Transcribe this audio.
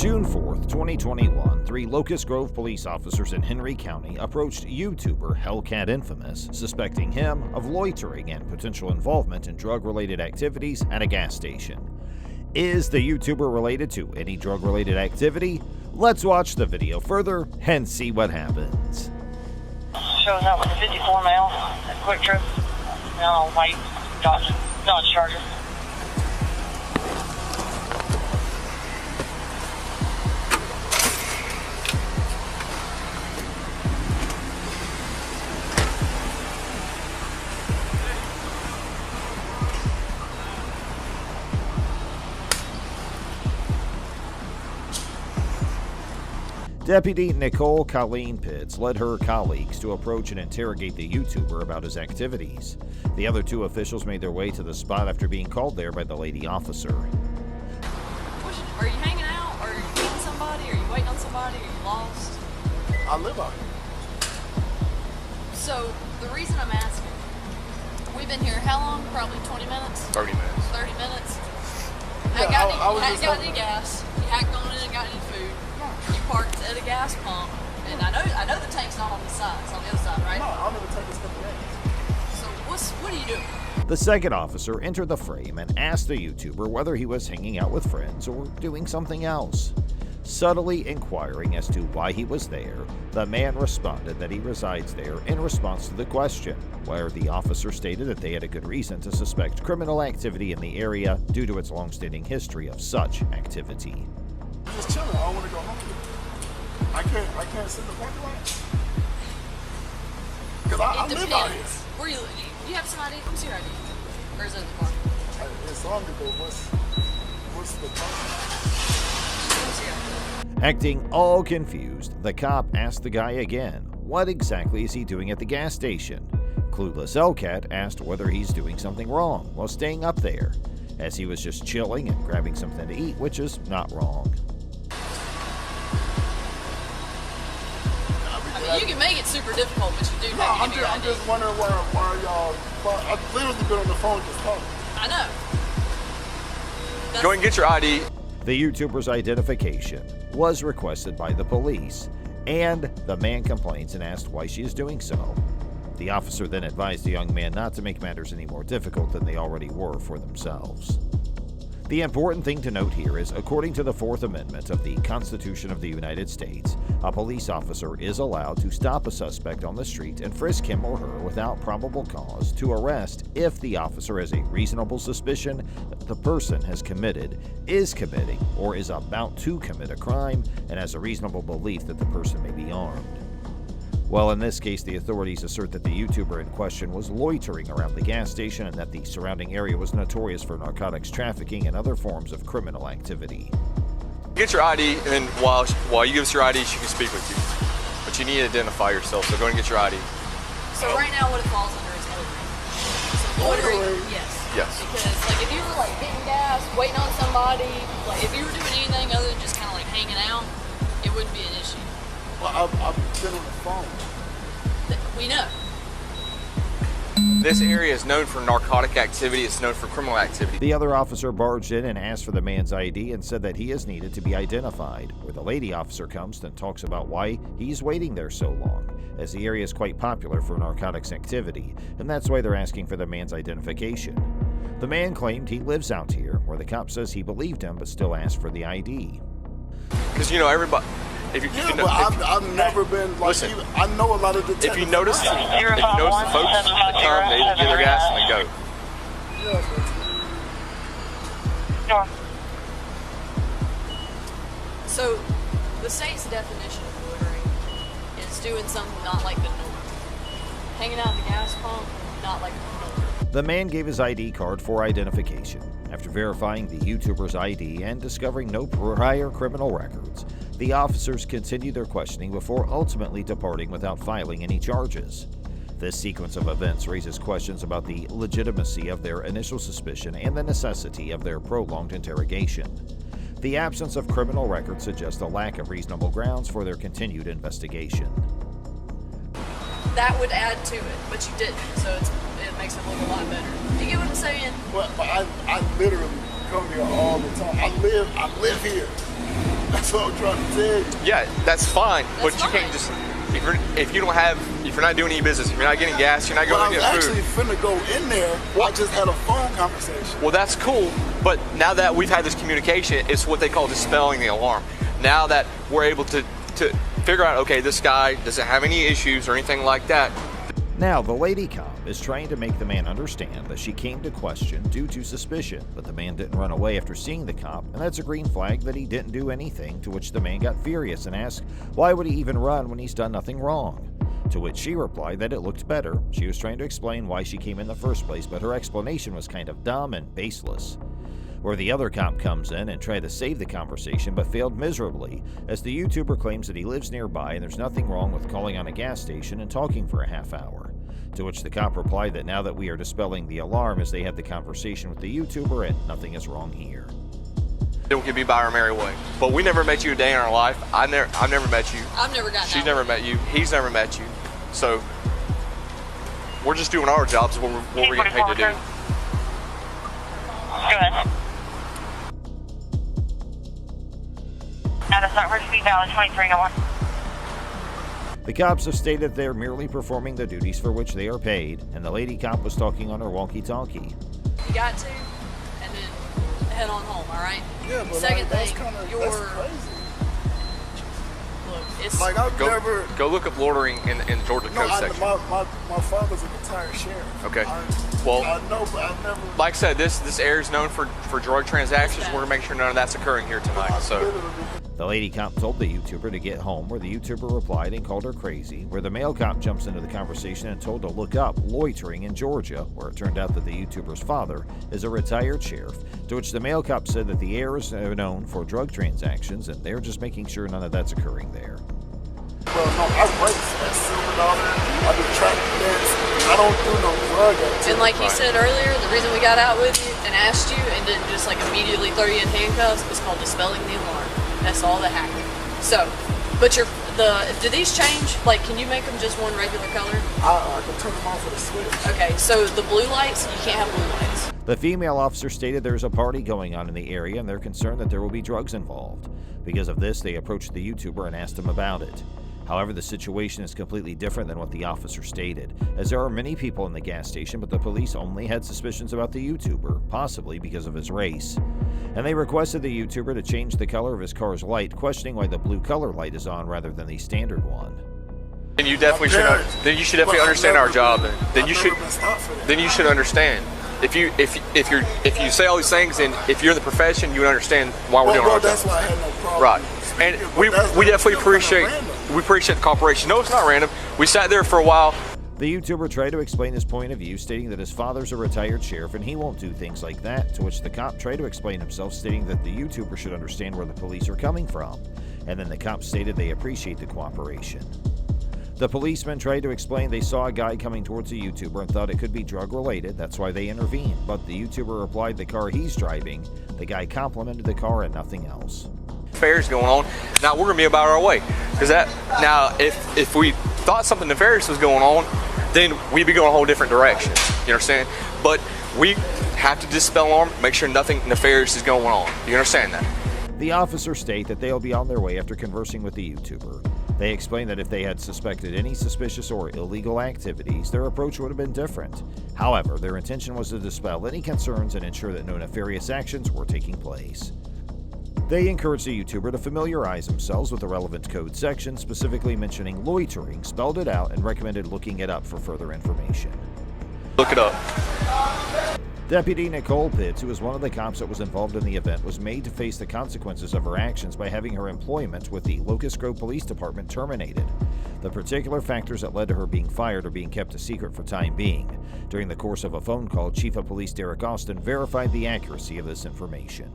June 4th, 2021, 3 Locust Grove police officers in Henry County approached YouTuber Hellcat Infamous, suspecting him of loitering and potential involvement in drug-related activities at a gas station. Is the YouTuber related to any drug-related activity? Let's watch the video further and see what happens. Shows up with a 54 male at Quick Trip, now white Dodge Charger. Deputy Nicole Colleen Pitts led her colleagues to approach and interrogate the YouTuber about his activities. The other 2 officials made their way to the spot after being called there by the lady officer. Are you hanging out? Are you meeting somebody? Are you waiting on somebody? Are you lost? I live out here. So, the reason I'm asking, we've been here how long? Probably 20 minutes? 30 minutes. 30 minutes? Yeah, hadn't got any gas. You hadn't gone in and got any food. You parked at a gas pump, and I know the tank's not on the side, it's on the other side, right? No, I'll never take this stuff away. So what are you doing? The second officer entered the frame and asked the YouTuber whether he was hanging out with friends or doing something else. Subtly inquiring as to why he was there, the man responded that he resides there in response to the question, where the officer stated that they had a good reason to suspect criminal activity in the area due to its long-standing history of such activity. I'm just chilling. I don't want to go home. I can't sit in the parking lot. Because I live out here. Where you live? You have some ID? Let me see your ID. Or is it in the car? It's on me, but what's the problem? Acting all confused, the cop asked the guy again, what exactly is he doing at the gas station? Clueless Hellcat asked whether he's doing something wrong while staying up there, as he was just chilling and grabbing something to eat, which is not wrong. You can make it super difficult, but you do No, I'm just wondering why y'all... I've literally been on the phone just talking. I know. Go ahead and get your ID. The YouTuber's identification was requested by the police, and the man complains and asked why she is doing so. The officer then advised the young man not to make matters any more difficult than they already were for themselves. The important thing to note here is, according to the 4th Amendment of the Constitution of the United States, a police officer is allowed to stop a suspect on the street and frisk him or her without probable cause to arrest if the officer has a reasonable suspicion that the person has committed, is committing, or is about to commit a crime and has a reasonable belief that the person may be armed. Well, in this case, the authorities assert that the YouTuber in question was loitering around the gas station and that the surrounding area was notorious for narcotics trafficking and other forms of criminal activity. Get your ID, and then while you give us your ID, she can speak with you. But you need to identify yourself, so go and get your ID. So right now what it falls under is loitering. So loitering, yes. Yes. Because like if you were like getting gas, waiting on somebody, like if you were doing anything other than just kind of like hanging out, it wouldn't be an issue. Well, I've been on the phone. We know. This area is known for narcotic activity. It's known for criminal activity. The other officer barged in and asked for the man's ID and said that he is needed to be identified, where the lady officer comes and talks about why he's waiting there so long, as the area is quite popular for narcotics activity, and that's why they're asking for the man's identification. The man claimed he lives out here, where the cop says he believed him but still asked for the ID. Because, you know, everybody... I've never been like, listen, I know a lot of detectives. If you notice the folks that come, they get their gas and they go. Sure. So, the state's definition of loitering is doing something not like the norm. Hanging out at the gas pump, not like the norm. The man gave his ID card for identification. After verifying the YouTuber's ID and discovering no prior criminal records, the officers continued their questioning before ultimately departing without filing any charges. This sequence of events raises questions about the legitimacy of their initial suspicion and the necessity of their prolonged interrogation. The absence of criminal records suggests a lack of reasonable grounds for their continued investigation. That would add to it, but you didn't, so it makes it look a lot better. You get what I'm saying? Well, I literally come here all the time. I live here. That's what I'm trying to tell you. Yeah, that's fine, but That's you can't fine. just if you're not doing any business, if you're not getting gas, you're not But I going was to get actually food. finna go in there. I just had a phone conversation. Well, that's cool, but now that we've had this communication, it's what they call dispelling the alarm. Now that we're able to figure out, okay, this guy doesn't have any issues or anything like that. Now, the lady cop is trying to make the man understand that she came to question due to suspicion, but the man didn't run away after seeing the cop, and that's a green flag that he didn't do anything, to which the man got furious and asked, why would he even run when he's done nothing wrong? To which she replied that it looked better. She was trying to explain why she came in the first place, but her explanation was kind of dumb and baseless. Where the other cop comes in and tried to save the conversation but failed miserably, as the YouTuber claims that he lives nearby and there's nothing wrong with calling on a gas station and talking for a half hour. To which the cop replied that now that we are dispelling the alarm as they had the conversation with the YouTuber and nothing is wrong here. It could be by our merry way. But we never met you a day in our life. I've never met you. I've never gotten She's out never with met you. He's never met you. So we're just doing our jobs, what we're getting paid to do. Go ahead. Now the start first be valid 2301. The cops have stated they're merely performing the duties for which they are paid, and the lady cop was talking on her walkie-talkie. You got to, and then head on home, all right? Yeah, but Second like, that's thing, kind of you're crazy. look, it's Like I've never. Go look up loitering in the Georgia No, code section. my father's a retired sheriff. Okay. I Well, know, but I've never. like I said, this area is known for drug transactions. We're gonna make sure none of that's occurring here tonight. So The lady cop told the YouTuber to get home, where the YouTuber replied and called her crazy, where the male cop jumps into the conversation and told to look up loitering in Georgia, where it turned out that the YouTuber's father is a retired sheriff, to which the male cop said that the area is known for drug transactions and they're just making sure none of that's occurring there. Well, no, I race at $7. I do track dance. I don't do no drug activity. and like he said earlier, the reason we got out with you and asked you and didn't just like immediately throw you in handcuffs is called dispelling the alarm. That's all that happened. So, but do these change? Like, can you make them just one regular color? I can turn them off with a switch. Okay, so the blue lights, you can't have blue lights. The female officer stated there's a party going on in the area and they're concerned that there will be drugs involved. Because of this, they approached the YouTuber and asked him about it. However, the situation is completely different than what the officer stated, as there are many people in the gas station, but the police only had suspicions about the YouTuber, possibly because of his race. And they requested the YouTuber to change the color of his car's light, questioning why the blue color light is on rather than the standard one. then you definitely should. Then you should definitely understand our job. Then you should. I've never been stopped for that. Then you should understand. If you say all these things and if you're in the profession, you would understand why we're doing our that's job. why I had no problem. Right. And But we that's definitely kinda appreciate random. the cooperation. No, it's not random. We sat there for a while. The YouTuber tried to explain his point of view, stating that his father's a retired sheriff and he won't do things like that, to which the cop tried to explain himself, stating that the YouTuber should understand where the police are coming from. And then the cop stated they appreciate the cooperation. The policeman tried to explain they saw a guy coming towards the YouTuber and thought it could be drug-related, that's why they intervened, but the YouTuber replied the car he's driving, the guy complimented the car and nothing else. Affairs going on. Now we're gonna be about our way, because if we thought something nefarious was going on, then we'd be going a whole different direction. You understand? But we have to dispel alarm, make sure nothing nefarious is going on. You understand that? The officers state that they'll be on their way after conversing with the YouTuber. They explained that if they had suspected any suspicious or illegal activities, their approach would have been different. However, their intention was to dispel any concerns and ensure that no nefarious actions were taking place. They encouraged the YouTuber to familiarize themselves with the relevant code section, specifically mentioning loitering, spelled it out, and recommended looking it up for further information. Look it up. Deputy Nicole Pitts, who was one of the cops that was involved in the event, was made to face the consequences of her actions by having her employment with the Locust Grove Police Department terminated. The particular factors that led to her being fired are being kept a secret for time being. During the course of a phone call, Chief of Police Derek Austin verified the accuracy of this information.